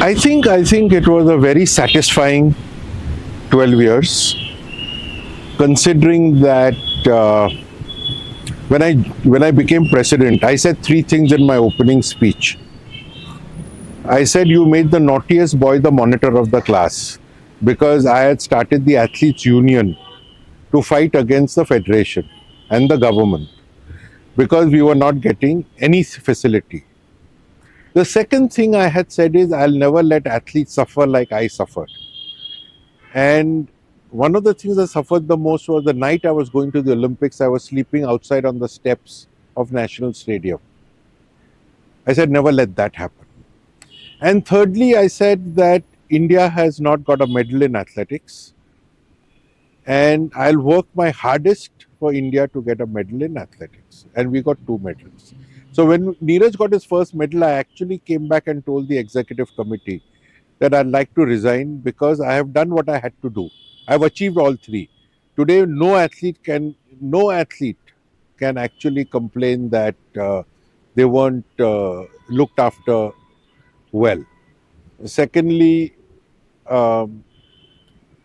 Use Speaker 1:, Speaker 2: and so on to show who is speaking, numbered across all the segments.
Speaker 1: I think it was a very satisfying 12 years, considering that when I became president, I said three things in my opening speech. I said you made the naughtiest boy the monitor of the class because I had started the athletes union to fight against the federation and the government because we were not getting any facility. The second thing I had said is I'll never let athletes suffer like I suffered. And one of the things I suffered the most was the night I was going to the Olympics, I was sleeping outside on the steps of National Stadium. I said, never let that happen. And thirdly, I said that India has not got a medal in athletics. And I'll work my hardest for India to get a medal in athletics. And we got 2 medals. So when Neeraj got his first medal, I actually came back and told the executive committee that I'd like to resign because I have done what I had to do. I've achieved all three. Today, no athlete can actually complain that they weren't looked after well. Secondly, um,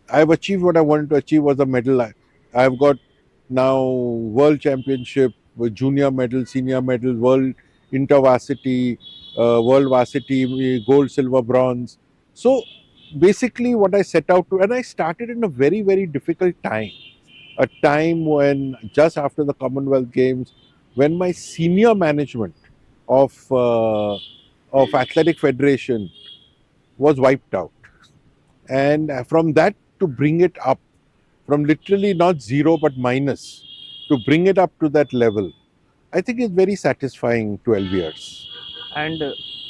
Speaker 1: I've achieved what I wanted to achieve was a medal. I've got now world championship, junior medal, senior medal, world intervarsity, world varsity, gold, silver, bronze. So basically, what I set out to, and I started in a very, very difficult time, a time when just after the Commonwealth Games, when my senior management of Athletic Federation was wiped out, and from that to bring it up from literally not zero but minus to bring it up to that level, I think it's very satisfying 12 years.
Speaker 2: And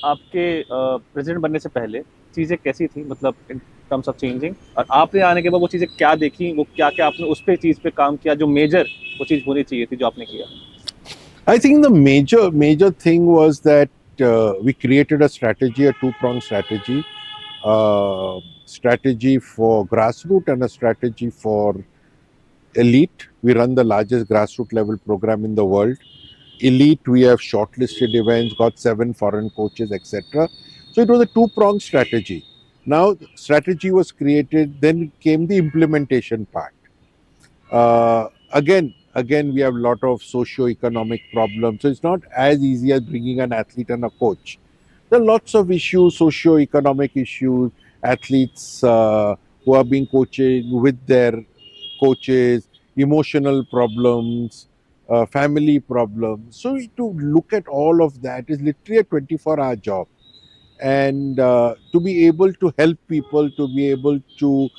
Speaker 2: आपके president बनने से पहले चीज़ें कैसी थी, मतलब in terms of changing, और आपने आने के बाद वो चीज़ें क्या देखी, वो क्या क्या आपने उस पे चीज़ पे काम किया जो मेजर वो चीज़ होनी चाहिए थी जो आपने किया?
Speaker 1: I think the major thing was that we created a strategy, a two-pronged strategy, strategy for grassroots and a strategy for elite. We run the largest grassroots level program in the world. Elite, we have shortlisted events, got 7 foreign coaches, etc. So it was a two-pronged strategy. Now, strategy was created, then came the implementation part. Again, we have a lot of socio-economic problems. So it's not as easy as bringing an athlete and a coach. There are lots of issues, socio-economic issues, athletes who are being coached with their coaches, emotional problems, family problems. So to look at all of that is literally a 24-hour job. And to be able to help people, to be able to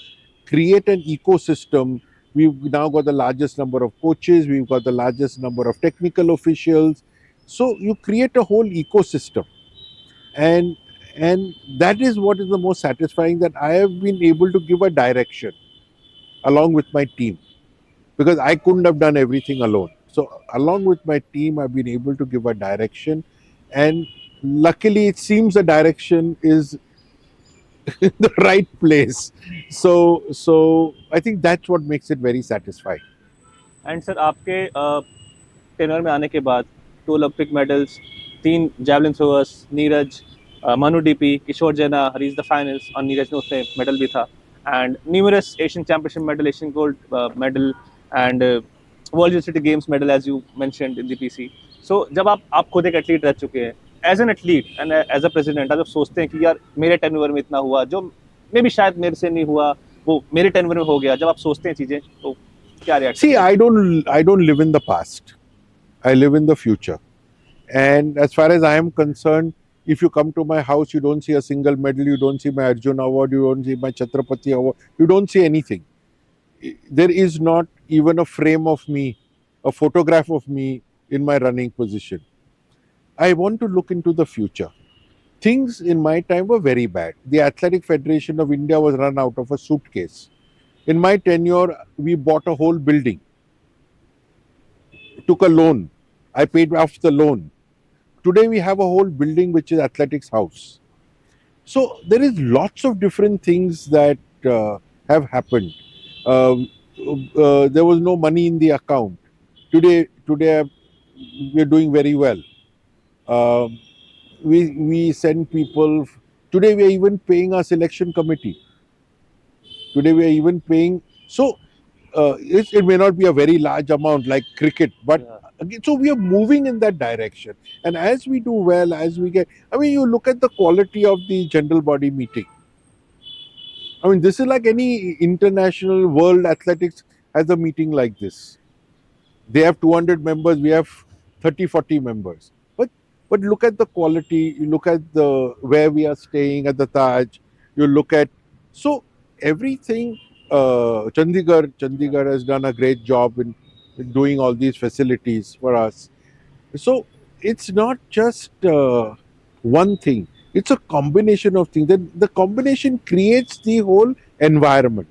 Speaker 1: create an ecosystem. We've now got the largest number of coaches, we've got the largest number of technical officials. So you create a whole ecosystem. And that is what is the most satisfying, that I have been able to give a direction along with my team, because I couldn't have done everything alone. So along with my team, I've been able to give a direction, and luckily it seems the direction is in the right place. So I think that's what makes it very satisfying.
Speaker 2: And sir आपके tenure में आने के बाद 2 Olympic medals, 3 javelin throwers, Neeraj, Manu D P, Kishore Jena reach the finals, और नीरज ने उसमें medal भी था, and numerous Asian championship medal, Asian gold medal, and world university games medal as you mentioned in the PC. So जब आप खुद एक एथलीट रह चुके हैं, as an athlete and as a president, आप जब सोचते हैं कि यार मेरे टेन्योर में इतना हुआ जो मे भी शायद मेरे से नहीं हुआ, वो मेरे टेन्योर में हो गया, जब आप सोचते हैं चीज़ें तो क्या reaction?
Speaker 1: See, I don't live in the past. I live in the future. And as far as I am concerned, if you come to my house, you don't see a single medal, you don't see my Arjun Award, you don't see my Chhatrapati Award, you don't see anything. There is not even a frame of me, a photograph of me in my running position. I want to look into the future. Things in my time were very bad. The Athletic Federation of India was run out of a suitcase. In my tenure, we bought a whole building, took a loan. I paid off the loan. Today we have a whole building which is athletics house. So there is lots of different things that have happened. There was no money in the account. Today we are doing very well. We send people Today we are even paying our selection committee. Today we are even paying. So it may not be a very large amount like cricket, but
Speaker 2: Yeah.
Speaker 1: again, so we are moving in that direction. And as we do well, as we get, I mean, you look at the quality of the general body meeting. I mean, this is like any international world athletics has a meeting like this. They have 200 members, we have 30, 40 members. But look at the quality, you look at the where we are staying at the Taj, you look at so everything. Chandigarh has done a great job in doing all these facilities for us. So it's not just one thing, it's a combination of things. Then the combination creates the whole environment.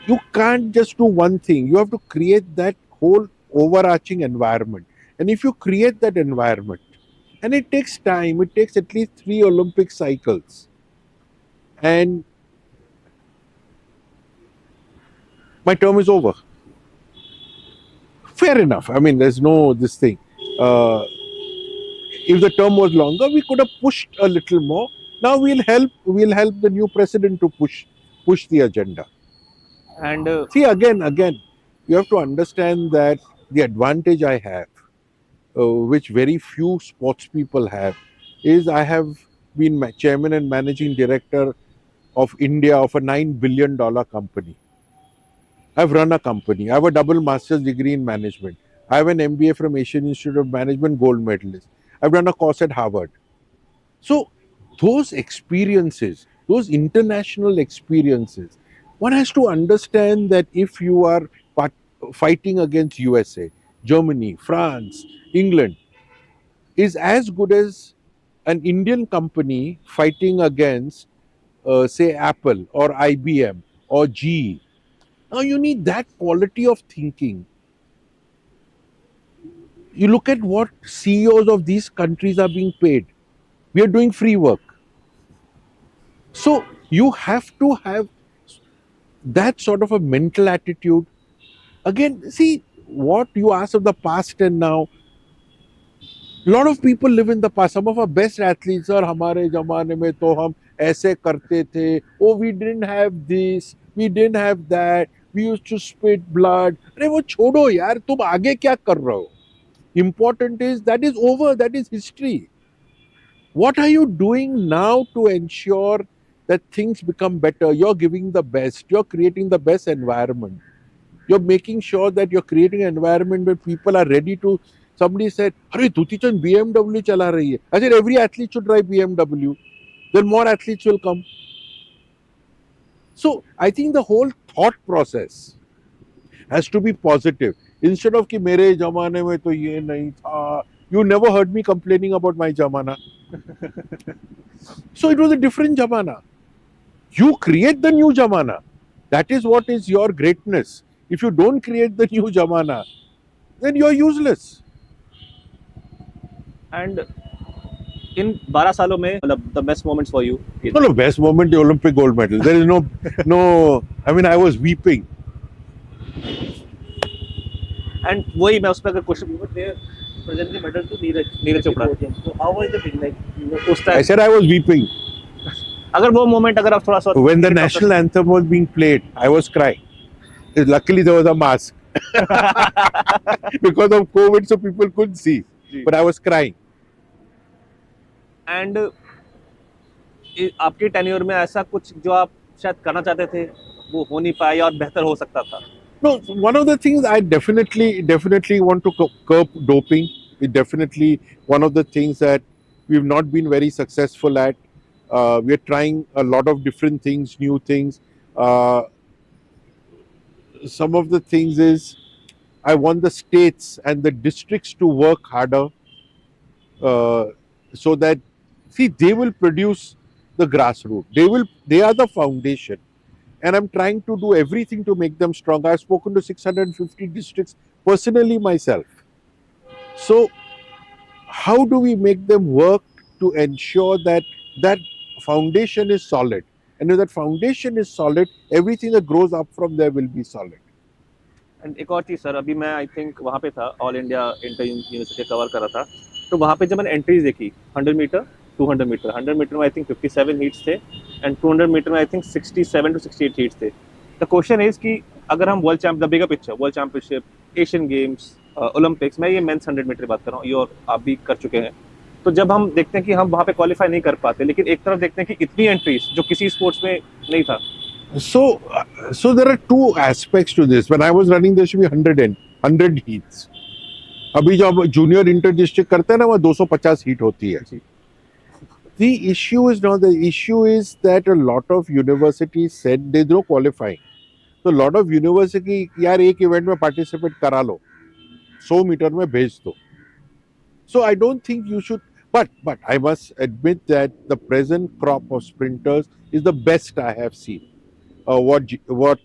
Speaker 1: You can't just do one thing, you have to create that whole overarching environment. And if you create that environment, and it takes time, it takes at least 3 Olympic cycles, and my term is over. Fair enough, I mean, there's no this thing. If the term was longer, we could have pushed a little more. Now we'll help the new president to push the agenda.
Speaker 2: And
Speaker 1: See, again, you have to understand that the advantage I have, which very few sports people have, is I have been chairman and managing director of India of a $9 billion company. I've run a company. I have a double master's degree in management. I have an MBA from Asian Institute of Management, gold medalist. I've done a course at Harvard. So those experiences, those international experiences, one has to understand that if you are fighting against USA, Germany, France, England, is as good as an Indian company fighting against, say, Apple or IBM or GE. Now you need that quality of thinking. You look at what CEOs of these countries are being paid. We are doing free work. So you have to have that sort of a mental attitude. Again, see what you asked of the past and now. A lot of people live in the past. Some of our best athletes are हमारे जमाने में तो हम ऐसे करते थे. Oh, we didn't have this, we didn't have that. We used to spit blood. अरे वो छोड़ो यार, तुम आगे क्या कर रहे हो? Important is that is over. That is history. What are you doing now to ensure that things become better? You're giving the best. You're creating the best environment. You're making sure that you're creating an environment where people are ready to. Somebody said, "Arey, Duti Chand BMW chala rahi hai." I said, every athlete should drive BMW. Then more athletes will come. So I think the whole thought process has to be positive. Instead of कि मेरे जमाने में तो ये नहीं था. You never heard me complaining about my jamana. So it was a different jamana. You create the new jamana. That is what is your greatness. If you don't create the new jamana, then you're useless.
Speaker 2: and इन 12 सालों में मतलब the best moments for you.
Speaker 1: No, no, best moment, the Olympic gold medal. There is no. I mean, I was weeping.
Speaker 2: And वही मैं उस पर अगर question present the medal to Neeraj Chopra. So how was the feeling like उस
Speaker 1: I
Speaker 2: time?
Speaker 1: said I was weeping.
Speaker 2: अगर वो moment अगर आप थोड़ा सा
Speaker 1: When the national anthem was being played, I was crying. Luckily, there was a mask because of COVID, so people couldn't see. But I was crying.
Speaker 2: And आपके tenure में ऐसा कुछ जो आप शायद करना चाहते थे वो हो नहीं पाया और बेहतर हो सकता था?
Speaker 1: No, one of the things I definitely want to curb doping. It's definitely one of the things that we've not been very successful at. We are trying a lot of different things, new things. Some of the things is I want the states and the districts to work harder, uh, so that see they will produce the grassroots. They are the foundation, and I'm trying to do everything to make them stronger. I've spoken to 650 districts personally myself. So how do we make them work to ensure that that foundation is solid? And if that foundation is solid, everything that grows up from there will be solid.
Speaker 2: And एक और चीज़ sir, अभी मैं I think वहाँ पे था, all India inter university cover कर रहा था, तो वहाँ पे जब मैंने एंट्रीज देखी 100 मीटर 200 मीटर, 100 मीटर में आई थिंक 57 हीट्स थे एंड 200 मीटर में आई थिंक 67 टू 68 हीट्स थे. द क्वेश्चन इज कि अगर हम world champ the bigger picture world championship Asian games Olympics, मैं ये मेंस 100 मीटर की बात कर रहा हूँ, ये और आप भी कर चुके हैं, तो जब हम देखते हैं कि हम वहाँ पे क्वालिफाई नहीं कर पाते, लेकिन एक तरफ देखते हैं कि इतनी एंट्रीज जो किसी स्पोर्ट्स में नहीं था.
Speaker 1: So there are two aspects to this. When I was running, there should be 100 heats. अभी जो जूनियर इंटर डिस्ट्रिक्ट करते हैं ना, वहाँ 250 हीट होती है. The issue is not, the issue is that a lot of universities said they don't qualifying. तो lot of university यार एक इवेंट में पार्टिसिपेट करा लो, 100 मीटर में भेज दो. So I don't think you should, but I must admit that the present crop of sprinters is the best I have seen. What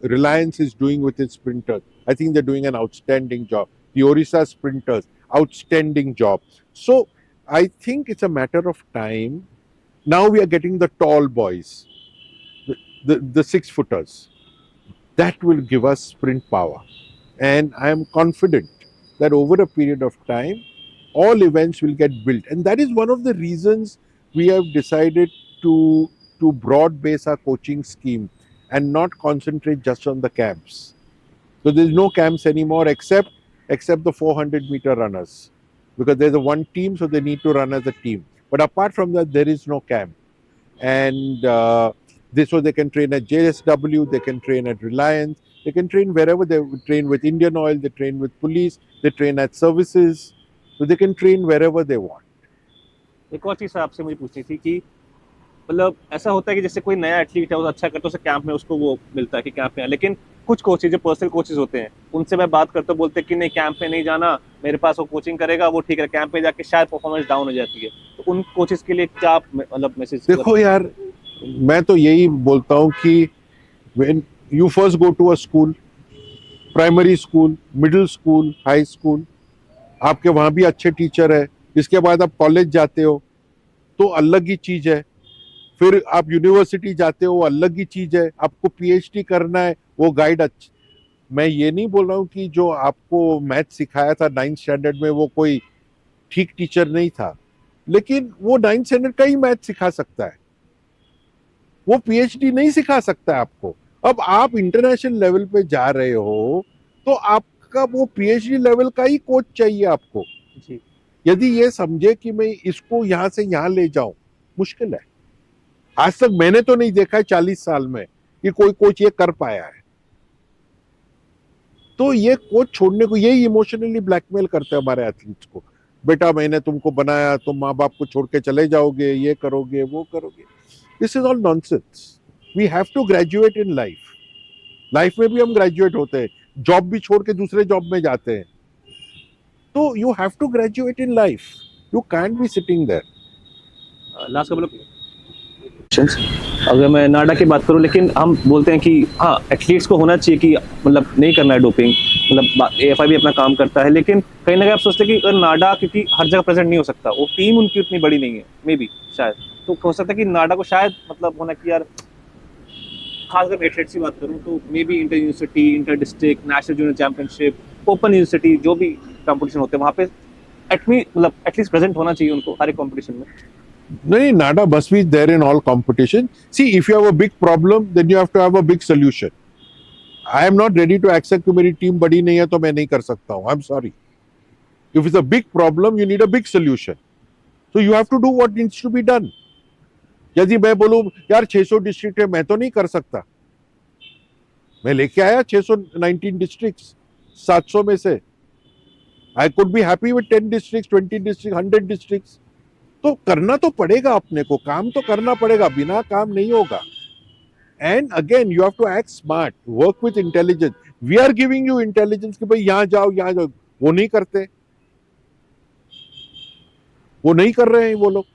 Speaker 1: Reliance is doing with its sprinters, I think they're doing an outstanding job. The Orissa sprinters, outstanding job. So I think it's a matter of time. Now we are getting the tall boys, the 6-footers. That will give us sprint power. And I am confident that over a period of time, all events will get built. And that is one of the reasons we have decided to broad base our coaching scheme and not concentrate just on the camps. So there's no camps anymore except the 400-meter runners, because there's a one team, so they need to run as a team. But apart from that, there is no camp. And so they can train at JSW, they can train at Reliance, they can train wherever. They train with Indian Oil, they train with police, they train at services, so they can train wherever they want.
Speaker 2: एक और चीज़ आपसे मुझे पूछनी थी कि मतलब ऐसा होता है कि जैसे कोई नया एथलीट है, वो अच्छा करता है, उसे कैंप में उसको वो मिलता है कि कैंप में, लेकिन कुछ कोचेज जो पर्सनल कोचेज होते हैं, उनसे मैं बात करता हूँ, बोलते हैं कि नहीं कैंप में नहीं जाना, मेरे पास वो कोचिंग करेगा वो ठीक है, कैंप में जाके शायद परफॉर्मेंस डाउन हो जाती है. तो उन कोचेज के लिए क्या आप मतलब मैसेज?
Speaker 1: देखो यार, मैं तो यही बोलता हूँ कि when you first go to a school, primary school, middle school, high school, आपके वहाँ भी अच्छे टीचर है. इसके बाद आप कॉलेज जाते हो तो अलग ही चीज है. फिर आप यूनिवर्सिटी जाते हो, वो अलग ही चीज है. आपको पीएचडी करना है, वो गाइड अच्छा. मैं ये नहीं बोल रहा हूँ कि जो आपको मैथ सिखाया था 9th स्टैंडर्ड में वो कोई ठीक टीचर नहीं था, लेकिन वो 9th स्टैंडर्ड का ही मैथ सिखा सकता है, वो पीएचडी नहीं सिखा सकता है आपको. अब आप इंटरनेशनल लेवल पे जा रहे हो तो आपका वो पीएचडी लेवल का ही कोच चाहिए आपको.
Speaker 2: जी.
Speaker 1: यदि ये समझे कि मैं इसको यहां से यहां ले जाऊं, मुश्किल है. आज तक मैंने तो नहीं देखा है 40 साल में कि कोई कोच ये कर पाया है. तो ये कोच छोड़ने को, यही इमोशनली ब्लैकमेल करते हैं हमारे एथलीट्स को. बेटा मैंने तुमको बनाया, तुम माँ बाप को छोड़ के चले जाओगे, ये करोगे वो करोगे. This is all nonsense. We have to graduate in life. Life में भी हम ग्रेजुएट होते हैं, जॉब भी छोड़ के दूसरे जॉब में जाते हैं. तो you have to graduate in life. You can't be sitting there.
Speaker 2: Last couple of questions, अगर मैं नाडा की बात करूं, लेकिन हम बोलते हैं कि हाँ एथलीट्स को होना चाहिए कि मतलब नहीं करना है डोपिंग, मतलब एएफआई भी अपना काम करता है, लेकिन कहीं ना कहीं आप सोचते हैं कि अगर नाडा, क्योंकि हर जगह प्रेजेंट नहीं हो सकता, वो टीम उनकी उतनी बड़ी नहीं है मे बी शायद, तो हो सकता है कि नाडा को शायद मतलब होना कि यार, खासकर एथलेट्स की बात करूँ तो may be inter university, inter district, national junior championship, open university, जो भी कंपटीशन होते हैं वहाँ पे एटलीस्ट प्रेजेंट होना चाहिए उनको हर एक कंपटीशन में.
Speaker 1: No, NADA must be there in all competition. See, if you have a big problem, then you have to have a big solution. I am not ready to accept कि मेरी team बड़ी नहीं है तो मैं नहीं कर सकता हूँ. I'm sorry. If it's a big problem, you need a big solution. So you have to do what needs to be done. यदि मैं बोलूँ यार 600 डिस्ट्रिक्ट है, मैं तो नहीं कर सकता. मैं लेके आया 619 डिस्ट्रिक्ट्स, 700 में से. I could be happy with 10 districts, 20 districts, 100 districts. तो करना तो पड़ेगा अपने को, काम तो करना पड़ेगा, बिना काम नहीं होगा. And again you have to act smart, work with intelligence. We are giving you intelligence कि भाई यहां जाओ यहां जाओ, वो नहीं करते, वो नहीं कर रहे हैं वो लोग.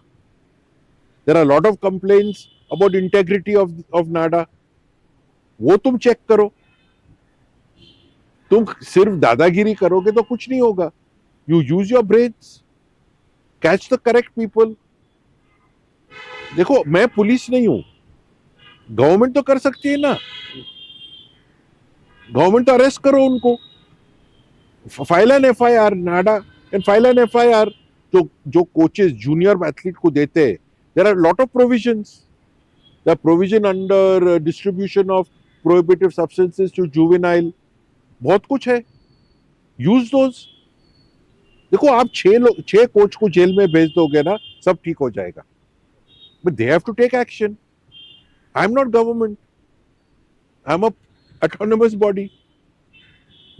Speaker 1: There are lot of complaints about integrity of NADA. वो तुम चेक करो. तुम सिर्फ दादागिरी करोगे तो कुछ नहीं होगा. You use your brains, catch the correct people. देखो मैं पुलिस नहीं हूं, गवर्नमेंट तो कर सकती है ना. गवर्नमेंट तो अरेस्ट करो उनको, file an FIR. NADA can file an FIR जो कोचेस जूनियर एथलीट को देते हैं, there are lot of provisions. The provision under distribution of prohibitive substances to juvenile, बहुत कुछ है. Use those. देखो, आप 6 कोच को जेल में भेज दोगे ना, सब ठीक हो जाएगा. But they have to take action. I am not government. I am a autonomous body.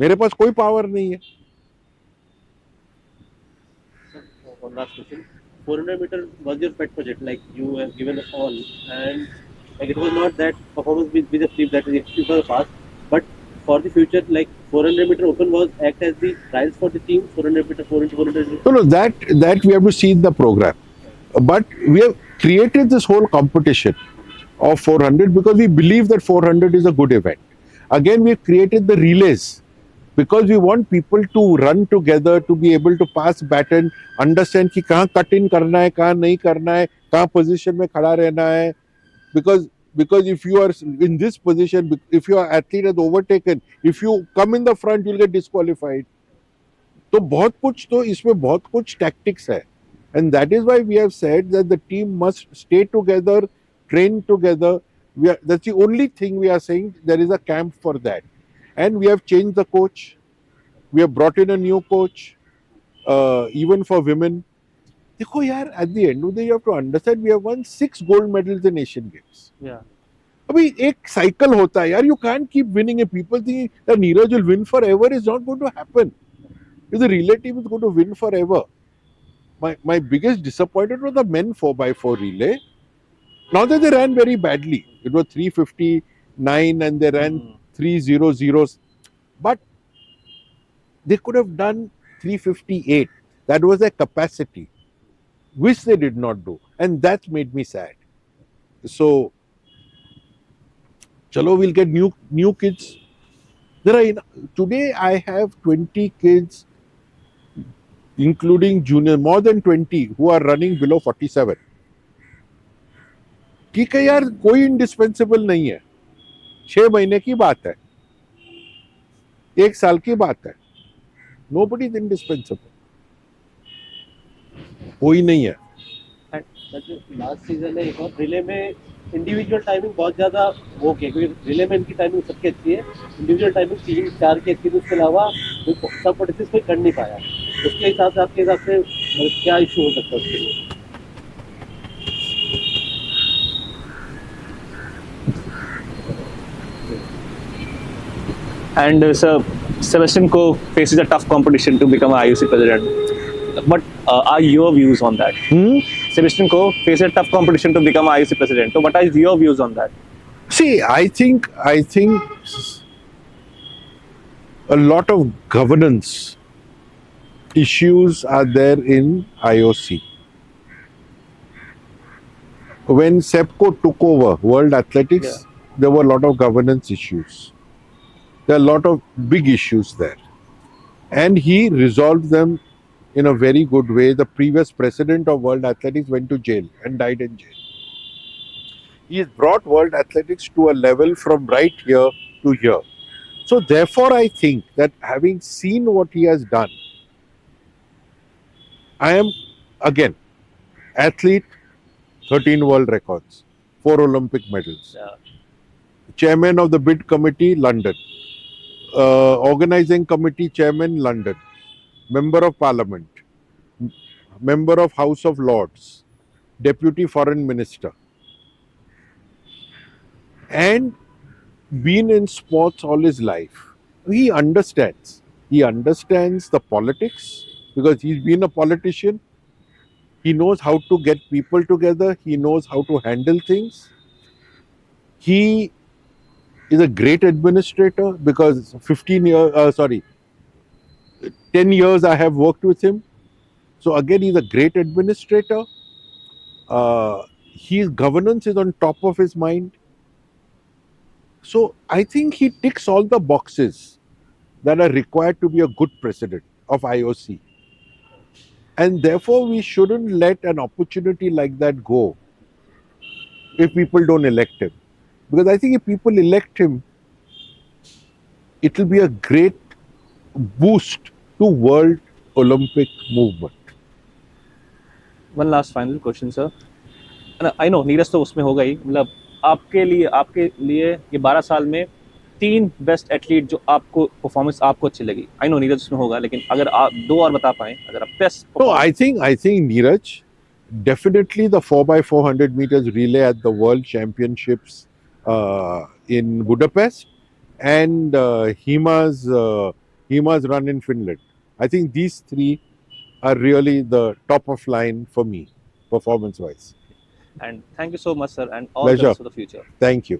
Speaker 1: मेरे पास कोई पावर नहीं है.
Speaker 3: One last question. 400 meter was your pet project, like you have given us all, and like it was not that performance with the sleep that we achieved for the past, but for the future, like 400 meter open was act as the trials for the team. 400 meter, 400, 400.
Speaker 1: No, that we have to see in the program. But we have created this whole competition of 400 because we believe that 400 is a good event. Again, we have created the relays because we want people to run together, to be able to pass baton, understand कि कहाँ cut in करना है, कहाँ नहीं करना है, कहाँ position में खड़ा रहना है. Because if you are in this position, if your athlete has overtaken, if you come in the front, you'll get disqualified. तो बहुत कुछ, तो इसमें बहुत कुछ tactics है. And that is why we have said that the team must stay together, train together. That's the only thing we are saying. There is a camp for that. And we have changed the coach. We have brought in a new coach, even for women. देखो यार, at the end of the day, you have to understand, we have won 6 gold medals in Asian Games.
Speaker 2: Yeah.
Speaker 1: अभी एक cycle होता है यार. You can't keep winning. If people think that Neeraj will win forever, it's not going to happen. If the relay team is going to win forever. My biggest disappointment was the men 4x4 relay. Now that they ran very badly. It was 359 and they ran 300s. But they could have done 358. That was their capacity, which they did not do. And that made me sad. So, chalo, we'll get new kids. Today I have 20 kids, including junior, more than 20 who are running below 47. ठीक है यार, कोई indispensable नहीं है. 6 महीने की बात है, 1 साल की बात है. Nobody is indispensable. कोई नहीं है.
Speaker 3: लास्ट सीजन है एक और रिले में इंडिविजुअल टाइमिंग बहुत ज्यादा वो किया, क्योंकि रिले में इनकी टाइमिंग सबकी अच्छी है. इंडिविजुअल टाइमिंग 3-4 की अच्छी थी, उसके अलावा सब पार्टिसिपेट कोई कर नहीं पाया. उसके हिसाब से आपके हिसाब से क्या इशू हो सकता है उसके लिए?
Speaker 2: And Sebastian Coe faces a tough competition to become IOC president. What are your views on that? Sebastian Coe faces a tough competition to become IOC president. So, what are your views on that?
Speaker 1: See, I think a lot of governance issues are there in IOC. When SEPCO took over World Athletics, there were a lot of governance issues. There are a lot of big issues there. And he resolved them in a very good way. The previous president of World Athletics went to jail and died in jail. He has brought World Athletics to a level from right here to here. So therefore, I think that having seen what he has done, I am, again, athlete, 13 world records, 4 Olympic medals. Chairman of the bid committee, London. Organizing committee chairman, London. Member of Parliament. Member of House of Lords. Deputy Foreign Minister. And been in sports all his life. He understands. He understands the politics because he's been a politician. He knows how to get people together. He knows how to handle things. He is a great administrator because 10 years I have worked with him. So again, he's a great administrator. His governance is on top of his mind. So I think he ticks all the boxes that are required to be a good president of IOC. And therefore, we shouldn't let an opportunity like that go if people don't elect him. Because I think if people elect him, it will be a great boost to world Olympic movement.
Speaker 2: One last final question sir, I know Neeraj तो उसमें होगा ही, मतलब आपके लिए ये 12 साल में 3 best athlete जो आपको परफॉर्मेंस आपको अच्छी लगी। आई नो नीरज उसमें होगा, लेकिन अगर आप 2 और बता पाए, अगर आप best
Speaker 1: No, I
Speaker 2: performance.
Speaker 1: think I think Neeraj, definitely the 4x400 meters relay at the World Championships in Budapest, and Hima's run in Finland. I think these three are really the top of line for me, performance wise.
Speaker 2: And thank you so much, sir, and all the
Speaker 1: Pleasure.
Speaker 2: best for the future.
Speaker 1: Thank you.